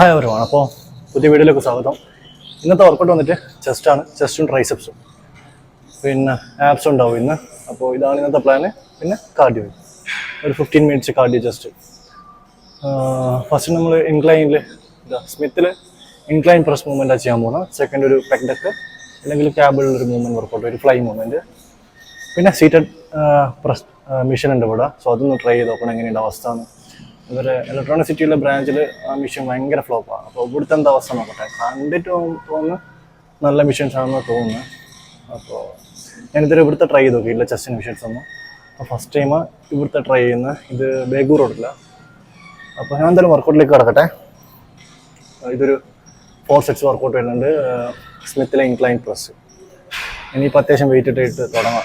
Hi everyone. അപ്പോൾ പുതിയ വീഡിയോയിലേക്ക് സ്വാഗതം. ഇന്നത്തെ വർക്കൗട്ട് വന്നിട്ട് ചെസ്റ്റാണ്, ചെസ്റ്റും ട്രൈസെപ്സും പിന്നെ ആപ്സും ഉണ്ടാവും ഇന്ന്. അപ്പോൾ ഇതാണ് ഇന്നത്തെ പ്ലാന്. പിന്നെ കാർഡിയോ, ഒരു 15 മിനിറ്റ്സ് കാർഡിയോ ചെസ്റ്റ്. ഫസ്റ്റ് നമ്മൾ ഇൻക്ലൈനിൽ സ്മിത്തിൽ ഇൻക്ലൈൻ പ്രസ് മൂവ്മെൻറ്റാണ് ചെയ്യാൻ പോകുന്നത്. സെക്കൻഡ് ഒരു പെഗ് ഡെക്ക് അല്ലെങ്കിൽ ക്യാബിളൊരു മൂവ്മെൻറ്റ് വർക്കൗട്ട്, ഒരു ഫ്ലൈ മൂവ്മെൻറ്റ്. പിന്നെ സീറ്റഡ് പ്രസ് മെഷീൻ ഉണ്ട് ഇവിടെ. സോ അതൊന്ന് ട്രൈ ചെയ്ത് നോക്കണം എങ്ങനെയുണ്ട് അവസ്ഥ എന്ന്. ഇവരെ ഇലക്ട്രോണിക് സിറ്റിയിലെ ബ്രാഞ്ചിൽ ആ മെഷീൻ ഭയങ്കര ഫ്ലോപ്പാണ്. അപ്പോൾ ഇവിടുത്തെ എന്താ അവസ്ഥ നോക്കട്ടെ. കണ്ടിട്ട് തോന്നുന്നു നല്ല മെഷീൻസ് ആണെന്ന് തോന്നുന്നു. അപ്പോൾ ഞാനിതുവരെ ഇവിടുത്തെ ട്രൈ ചെയ്ത് നോക്കിയില്ല ചെസ്റ്റിന് മെഷീൻസ് ഒന്നും. അപ്പോൾ ഫസ്റ്റ് ടൈം ഇവിടുത്തെ ട്രൈ ചെയ്യുന്നത്. ഇത് ബേഗൂർ റോഡില്ല. അപ്പോൾ ഞാൻ എന്തായാലും വർക്കൗട്ടിലേക്ക് കിടക്കട്ടെ. ഇതൊരു 4 സെറ്റ്സ് വർക്കൗട്ട് വരുന്നുണ്ട്. സ്മിത്തിലെ ഇൻക്ലൈൻ പ്രസ്. ഇനിയിപ്പോൾ അത്യാവശ്യം വെയിറ്റ് ഇട്ടിട്ട് തുടങ്ങാം.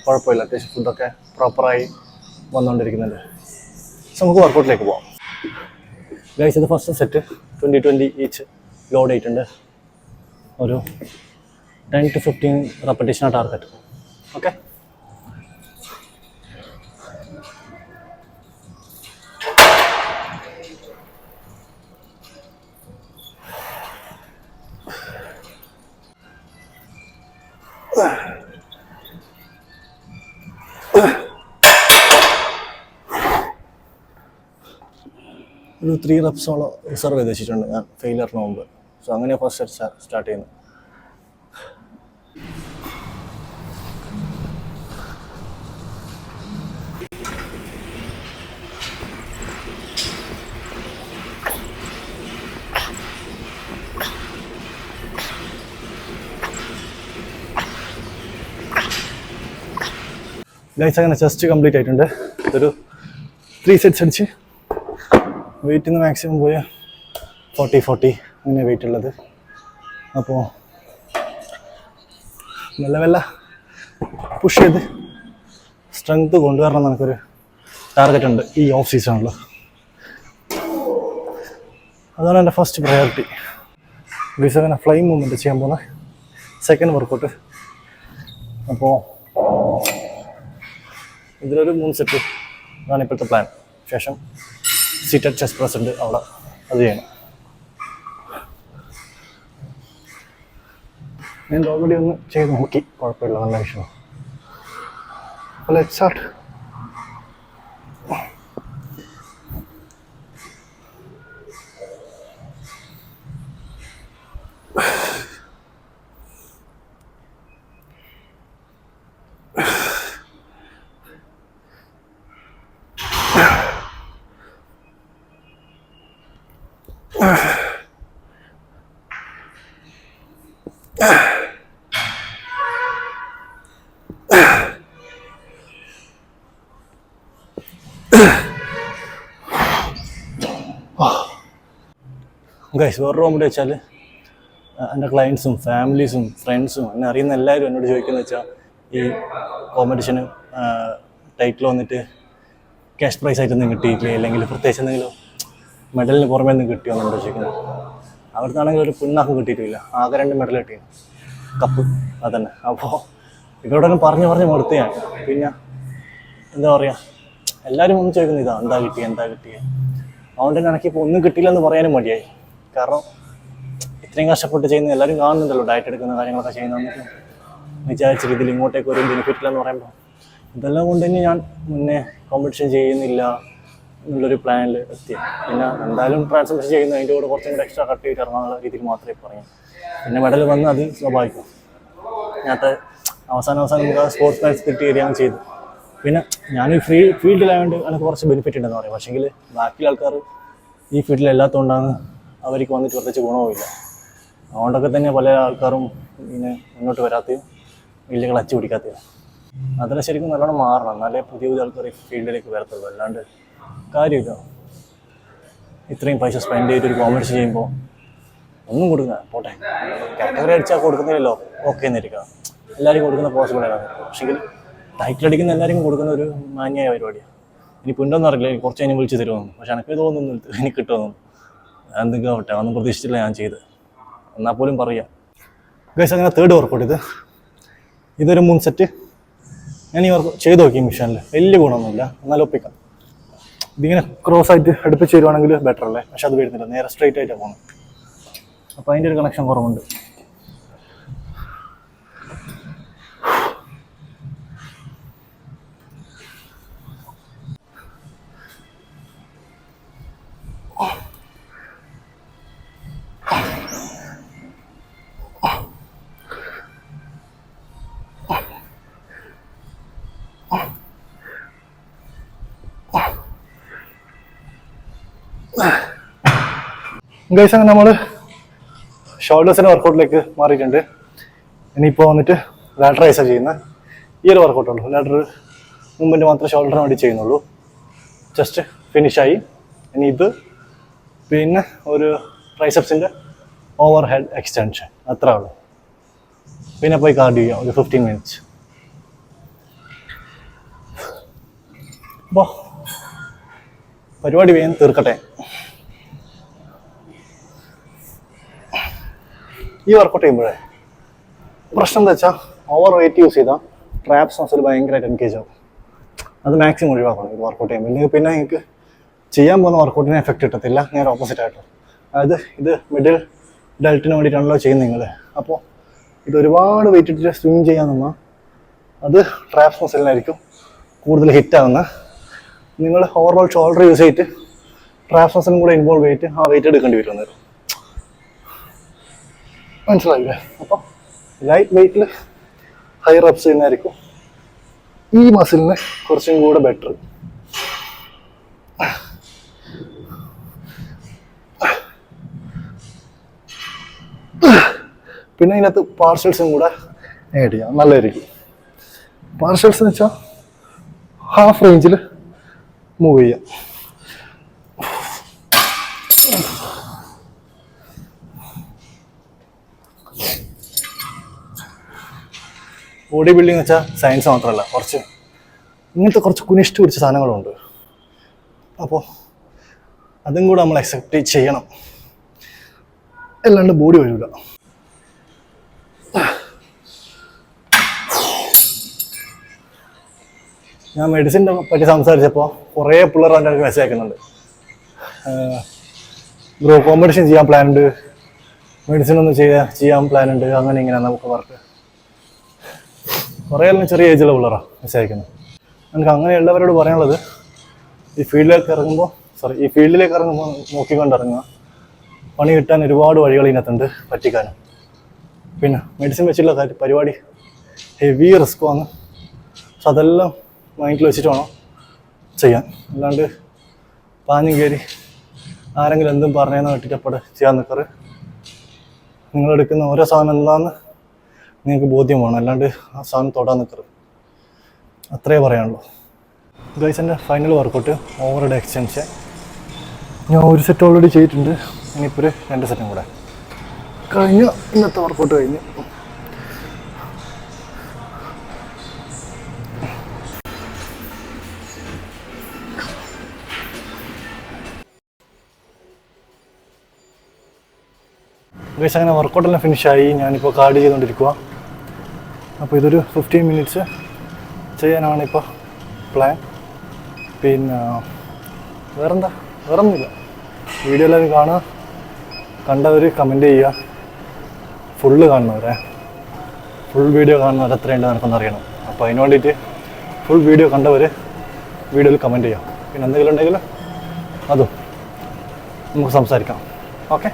കുഴപ്പമില്ല, അത്യാവശ്യം ഫുഡൊക്കെ പ്രോപ്പറായി വന്നുകൊണ്ടിരിക്കുന്നുണ്ട്. സോ നമുക്ക് വർക്കൗട്ടിലേക്ക് പോകാം. ഗൈസ്, ഇത് ഫസ്റ്റ് സെറ്റ് 20-20 ഈച്ച് ലോഡ് ആയിട്ടുണ്ട്. ഒരു 10 to 15 റെപ്പറ്റീഷനാണ് ടാർഗറ്റ്. ഓക്കെ, ഒരു 3 റെപ്സോളം റിസർവ് ചെയ്ത് വെച്ചിട്ടുണ്ട് ഞാൻ ഫെയിലിയറിന് മുമ്പ്. സോ അങ്ങനെ ഫസ്റ്റ് സെറ്റ് സ്റ്റാർട്ട് ചെയ്യുന്നത്. ഗൈസ്, അങ്ങനെ ചെസ്റ്റ് കംപ്ലീറ്റ് ആയിട്ടുണ്ട്. ഇതൊരു 3 സെറ്റ്സ് അടിച്ച് വെയിറ്റിൽ നിന്ന് മാക്സിമം പോയ 40 അങ്ങനെ വെയിറ്റ് ഉള്ളത്. അപ്പോൾ മെല്ലെ പുഷ് ചെയ്ത് സ്ട്രെങ്ത് കൊണ്ടുവരണം എന്നൊരു ടാർഗറ്റ് ഉണ്ട് ഈ ഓഫ് സീസണിൽ. അതാണ് എൻ്റെ ഫസ്റ്റ് പ്രയോറിറ്റി. ഗൈസ്, അങ്ങനെ ഫ്ലൈ മൂവ്മെൻറ്റ് ചെയ്യാൻ പോകുന്ന സെക്കൻഡ് വർക്കൗട്ട്. അപ്പോൾ ഇതിലൊരു 3 സെറ്റ് അതാണ് ഇപ്പോഴത്തെ പ്ലാൻ. ശേഷം സീറ്റഡ് ചെസ്റ്റ് പ്രസ് ഉണ്ട് അവിടെ, അത് ചെയ്യണം. ഞാൻ ഓൾറെഡി ഒന്ന് ചെയ്ത് നോക്കി, കുഴപ്പമില്ല, നല്ല വിഷയം. അപ്പോൾ ലെറ്റ്സ് സ്റ്റാർട്ട്. ഗൈസ്, വേറെ റൂമിൽ വെച്ചാൽ എൻ്റെ ക്ലയൻസും ഫാമിലീസും ഫ്രണ്ട്സും എന്നെ അറിയുന്ന എല്ലാവരും എന്നോട് ചോദിക്കുന്നത് വെച്ചാൽ ഈ കോമ്പറ്റീഷന് ടൈറ്റിൽ വന്നിട്ട് ക്യാഷ് പ്രൈസ് ആയിട്ടൊന്നും കിട്ടിയിട്ടില്ലേ, അല്ലെങ്കിൽ പ്രത്യേകിച്ച് എന്തെങ്കിലും മെഡലിന് പുറമേ ഒന്നും കിട്ടിയോ എന്നോട് ചോദിക്കുന്നത്. അവിടുന്നാണെങ്കിൽ ഒരു പിണ്ണാക്കും കിട്ടിയിട്ടില്ല, ആകെ 2 മെഡൽ കിട്ടി, കപ്പ്, അതന്നെ. അപ്പോൾ ഇവരോടൊന്നും പറഞ്ഞ് മടുത്ത് ഞാൻ. പിന്നെ എന്താ പറയുക, എല്ലാവരും ഒന്ന് ചോദിക്കുന്നത് ഇതാ എന്താ കിട്ടിയത്. അതുകൊണ്ട് തന്നെ എനിക്കിപ്പോൾ ഒന്നും കിട്ടിയില്ലെന്ന് പറയാനും മടിയായി. കാരണം ഇത്രയും കഷ്ടപ്പെട്ട് ചെയ്യുന്ന എല്ലാവരും കാണുന്നുണ്ടല്ലോ, ഡയറ്റ് എടുക്കുന്ന കാര്യങ്ങളൊക്കെ ചെയ്യുന്നതെന്നൊക്കെ വിചാരിച്ച രീതിയിൽ ഇങ്ങോട്ടേക്ക് ഒരു ബെനിഫിറ്റ് ഇല്ലെന്ന് പറയുമ്പോൾ ഇതെല്ലാം കൊണ്ട് തന്നെ ഞാൻ മുന്നേ കോമ്പറ്റീഷൻ ചെയ്യുന്നില്ല എന്നുള്ളൊരു പ്ലാനിൽ എത്തി. പിന്നെ എന്തായാലും ട്രാൻസ്ഫോർമേഷൻ ചെയ്യുന്നു, അതിൻ്റെ കൂടെ കുറച്ചും കൂടെ എക്സ്ട്രാ കട്ട് ചെയ്തിട്ട് ഇറങ്ങാനുള്ള രീതിയിൽ മാത്രമേ പറയൂ. പിന്നെ മെഡൽ വന്ന് അത് സ്വാഭാവികം. ഞാനത്തെ അവസാനം നമുക്ക് സ്പോർട്സ് മാച്ച് കിട്ടി വരികയാണ് ചെയ്തു. പിന്നെ ഞാനൊരു ഫീൽഡിലായതുകൊണ്ട് എനിക്ക് കുറച്ച് ബെനിഫിറ്റ് ഉണ്ടെന്ന് പറയും. പക്ഷേങ്കിൽ ബാക്കിയുള്ള ആൾക്കാർ ഈ ഫീൽഡിലല്ലാത്തതുകൊണ്ടാണ് അവർക്ക് വന്നിട്ട് പ്രത്യേകിച്ച് ഗുണവുമില്ല. അതുകൊണ്ടൊക്കെ തന്നെ പല ആൾക്കാരും ഇങ്ങനെ മുന്നോട്ട് വരാത്തയും വലിയ ക്ലച്ച് പിടിക്കാത്തയും. അതെല്ലാം ശരിക്കും നല്ലോണം മാറണം, എന്നാലേ പുതിയ ആൾക്കാർ ഈ ഫീൽഡിലേക്ക് വരത്തുള്ളൂ. അല്ലാണ്ട് കാര്യമില്ല. ഇത്രയും പൈസ സ്പെൻഡ് ചെയ്തിട്ട് ഒരു കോമ്പറ്റീഷൻ ചെയ്യുമ്പോൾ ഒന്നും കൊടുക്കുക പോട്ടെ, കാറ്റഗറി അടിച്ചാൽ കൊടുക്കുന്നില്ലല്ലോ, ഓക്കെ എന്നിരിക്കുക. എല്ലാവരും കൊടുക്കുന്ന പോസിബിളാണ്. പക്ഷേങ്കിൽ ടൈറ്റിൽ അടിക്കുന്ന എല്ലാവർക്കും കൊടുക്കുന്ന ഒരു മാന്യായ പരിപാടിയാണ്. ഇനി പുണ്ടൊന്നും അറിയില്ല, എനിക്ക് കുറച്ച് കഴിഞ്ഞ് വിളിച്ച് തരുമെന്ന്. പക്ഷെ എനിക്ക് തോന്നുന്നു എനിക്ക് കിട്ടുമെന്നു. എന്തെങ്കിലും ആവട്ടെ, ഒന്നും പ്രതീക്ഷിച്ചില്ല ഞാൻ ചെയ്ത്. എന്നാൽ പോലും പറയാം. ഗൈസ്, അങ്ങനെ തേർഡ് വർക്കൗട്ട്. ഇതൊരു 3 സെറ്റ് ഞാൻ ഈ വർക്ക് ചെയ്ത് നോക്കി മെഷീനിൽ. വലിയ ഗുണമൊന്നുമില്ല, എന്നാൽ ഒപ്പിക്കാം. ഇതിങ്ങനെ ക്രോസ് ആയിട്ട് അടുപ്പിച്ച് വരുവാണെങ്കിൽ ബെറ്റർ അല്ലേ, പക്ഷെ അത് വരുന്നില്ല, നേരെ സ്ട്രെയിറ്റ് ആയിട്ടാണ് പോകുന്നത്. അപ്പോൾ അതിൻ്റെ ഒരു കണക്ഷൻ കുറവുണ്ട്. ഗൈസ്, അങ്ങനെ നമ്മൾ ഷോൾഡേഴ്സിൻ്റെ വർക്കൗട്ടിലേക്ക് മാറിയിട്ടുണ്ട്. ഇനിയിപ്പോൾ വന്നിട്ട് ലാറ്റർ റൈസാണ് ചെയ്യുന്നത്. ഈ ഒരു വർക്കൗട്ടുള്ളൂ, ലാറ്റർ മുമ്പിൻ്റെ മാത്രം ഷോൾഡറിന് വേണ്ടി ചെയ്യുന്നുള്ളൂ. ജസ്റ്റ് ഫിനിഷായി. ഇനി ഇത് പിന്നെ ഒരു ട്രൈസെപ്സിൻ്റെ ഓവർ ഹെഡ് എക്സ്റ്റൻഷൻ, അത്രേ ഉള്ളൂ. പിന്നെ പോയി കാർഡിയോ ചെയ്യാം ഒരു 15 മിനിറ്റ്സ്. അപ്പോൾ പരിപാടി വേഗം തീർക്കട്ടെ. ഈ വർക്കൗട്ട് ചെയ്യുമ്പോഴേ പ്രശ്നം എന്താ വെച്ചാൽ ഓവർ വെയിറ്റ് യൂസ് ചെയ്താൽ ട്രാപ്സ് മസിൽ ഭയങ്കരമായിട്ട് എൻഗേജ് ആവും. അത് മാക്സിമം ഒഴിവാക്കണം ഇത് വർക്കൗട്ട് ചെയ്യുമ്പോൾ. ഇല്ലെങ്കിൽ പിന്നെ നിങ്ങൾക്ക് ചെയ്യാൻ പോകുന്ന വർക്കൗട്ടിന് എഫക്റ്റ് കിട്ടത്തില്ല, നേരെ ഓപ്പോസിറ്റ് ആയിട്ട്. അതായത് ഇത് മിഡിൽ ഡെൽറ്റിന് വേണ്ടിയിട്ടാണല്ലോ ചെയ്യുന്നത് നിങ്ങൾ. അപ്പോൾ ഇത് ഒരുപാട് വെയിറ്റ് ഇട്ടിട്ട് സ്വിങ് ചെയ്യാൻ നിന്നാൽ അത് ട്രാപ്സ് മസിലിനായിരിക്കും കൂടുതൽ ഹിറ്റാകുന്ന. നിങ്ങൾ ഓവറോൾ ഷോൾഡർ യൂസ് ചെയ്തിട്ട് ട്രാപ്സ് മസിലും കൂടെ ഇൻവോൾവ് ചെയ്തിട്ട് ആ വെയിറ്റ് എടുക്കേണ്ടി വരുന്നത്. മനസ്സിലായില്ലേ? അപ്പം ലൈറ്റ് വെയിറ്റിൽ ഹൈ റെപ്സ് ചെയ്യുന്നതായിരിക്കും ഈ മസിലിന് കുറച്ചും കൂടെ ബെറ്റർ. പിന്നെ ഇതിനകത്ത് പാർഷ്യൽസും കൂടെ ആഡ് ചെയ്യാം, നല്ലതായിരിക്കും. പാർഷ്യൽസ് എന്ന് വെച്ചാൽ ഹാഫ് റേഞ്ചിൽ മൂവ് ചെയ്യാം. ബോഡി ബിൽഡിംഗ് വെച്ചാൽ സയൻസ് മാത്രമല്ല, ഇങ്ങനത്തെ കുറച്ച് കുനിഷ്ട് പിടിച്ച സാധനങ്ങളുണ്ട്. അപ്പോൾ അതും കൂടെ നമ്മൾ അക്സെപ്റ്റ് ചെയ്യണം, അല്ലാണ്ട് ബോഡി വരില്ല. ഞാൻ മെഡിസിനെ പറ്റി സംസാരിച്ചപ്പോൾ കുറേ പിള്ളേർ എൻ്റെ അടുത്ത് മെസ്സേജ് അയക്കുന്നുണ്ട്. ബ്രോ കോമ്പറ്റീഷൻ ചെയ്യാൻ പ്ലാൻ ഉണ്ട്, മെഡിസിൻ ഒന്ന് ചെയ്യാൻ പ്ലാൻ ഉണ്ട്, അങ്ങനെ ഇങ്ങനെ നമുക്ക് വർക്ക്. കുറേ എല്ലാം ചെറിയ ഏജിലുള്ള പിള്ളേരാണ് മെസ്സേജ് അയക്കുന്നത്. എനിക്ക് അങ്ങനെയുള്ളവരോട് പറയാനുള്ളത്, ഈ ഫീൽഡിലേക്ക് ഇറങ്ങുമ്പോൾ നോക്കിക്കൊണ്ടിറങ്ങുക. പണി കിട്ടാൻ ഒരുപാട് വഴികൾ ഇതിനകത്തുണ്ട് പറ്റിക്കാനും. പിന്നെ മെഡിസിൻ വെച്ചുള്ള പരിപാടി ഹെവി റിസ്ക്കുമാണ്. പക്ഷെ അതെല്ലാം മൈൻഡിൽ വെച്ചിട്ട് വേണം ചെയ്യാൻ. അല്ലാണ്ട് പാഞ്ഞും കയറി ആരെങ്കിലും എന്തും പറഞ്ഞതെന്ന് കേട്ടിട്ടപ്പോൾ ചെയ്യാൻ നിൽക്കാറ്. നിങ്ങളെടുക്കുന്ന ഓരോ സാധനം എന്താണെന്ന് നിങ്ങൾക്ക് ബോധ്യം വേണം, അല്ലാണ്ട് ആ സാധനം തൊടാൻ നിൽക്കരുത്. അത്രേ പറയാനുള്ളൂ. ഗൈസ്, എൻ്റെ final workout overhead extension. ഞാൻ ഒരു സെറ്റ് ഓൾറെഡി ചെയ്തിട്ടുണ്ട്. ഇനിയിപ്പോൾ ഒരു 2 സെറ്റും കൂടെ കഴിഞ്ഞു. ഇന്നത്തെ വർക്കൗട്ട് കഴിഞ്ഞു. ഗൈസ്, അങ്ങനെ വർക്കൗട്ടെല്ലാം ഫിനിഷായി. ഞാനിപ്പോൾ കാർഡിയോ ചെയ്തുകൊണ്ടിരിക്കുക. അപ്പോൾ ഇതൊരു 15 മിനിറ്റ്സ് ചെയ്യാനാണ് ഇപ്പോൾ പ്ലാൻ. പിന്നെ വേറൊന്നുമില്ല. വീഡിയോ എല്ലാവരും കാണുക, കണ്ടവർ കമൻറ്റ് ചെയ്യുക. ഫുള്ള് കാണുന്നവരെ, ഫുൾ വീഡിയോ കാണുന്നവർ എത്രയുണ്ട് എനിക്കൊന്ന് അറിയണം. അപ്പോൾ അതിന് വേണ്ടിയിട്ട് ഫുൾ വീഡിയോ കണ്ടവർ വീഡിയോയിൽ കമൻറ്റ് ചെയ്യാം. പിന്നെ എന്തെങ്കിലും ഉണ്ടെങ്കിൽ അതും നമുക്ക് സംസാരിക്കാം. ഓക്കെ.